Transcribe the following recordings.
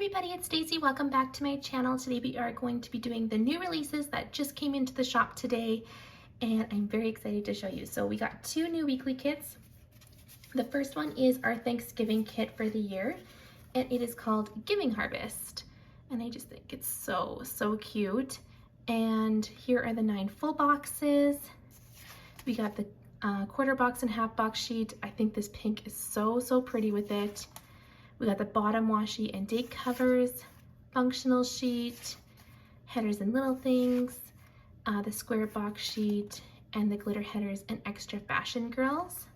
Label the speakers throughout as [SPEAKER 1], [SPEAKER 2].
[SPEAKER 1] everybody, it's Stacy. Welcome back to my channel. Today we are going to be doing the new releases that just came into the shop today, and I'm very excited to show you. So we got two new weekly kits. The first one is our Thanksgiving kit for the year, and it is called Giving Harvest. And I just think it's so cute. And here are the 9 full boxes. We got the quarter box and half box sheet. I think this pink is so pretty with it. We got the bottom washi and date covers, functional sheet, headers and little things, the square box sheet, and the glitter headers and extra fashion girls.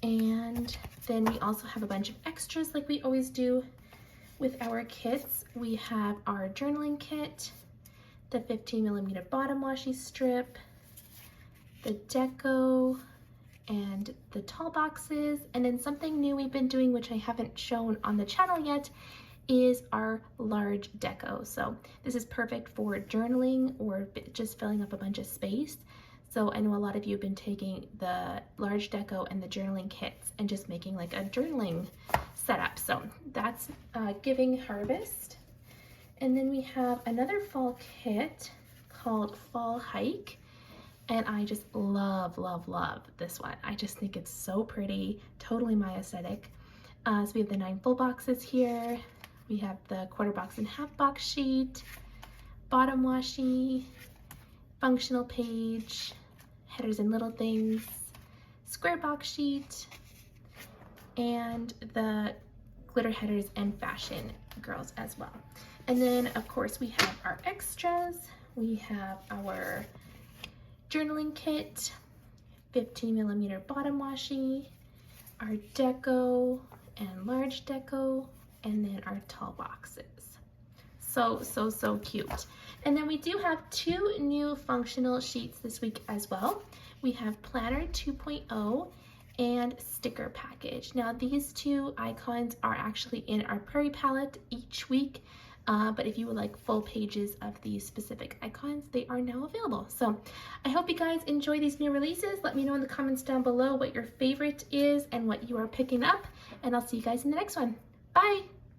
[SPEAKER 1] And then we also have a bunch of extras like we always do with our kits. We have our journaling kit, the 15mm bottom washi strip, the deco, and the tall boxes. And then something new we've been doing, which I haven't shown on the channel yet, is our large deco. So this is perfect for journaling or just filling up a bunch of space. So I know a lot of you have been taking the large deco and the journaling kits and just making like a journaling setup. So that's Giving Harvest. And then we have another fall kit called Fall Hike. And I just love this one. I just think it's so pretty, totally my aesthetic. So we have the 9 full boxes here. We have the quarter box and half box sheet, bottom washi, functional page, headers and little things, square box sheet, and the glitter headers and fashion girls as well. And then of course we have our extras. We have our journaling kit, 15mm bottom washi, our deco and large deco, and then our tall boxes. So cute. And then we do have 2 new functional sheets this week as well. We have Planner 2.0 and Sticker Package. Now these 2 icons are actually in our Prairie palette each week. But if you would like full pages of these specific icons, they are now available. So I hope you guys enjoy these new releases. Let me know in the comments down below what your favorite is and what you are picking up. And I'll see you guys in the next one. Bye!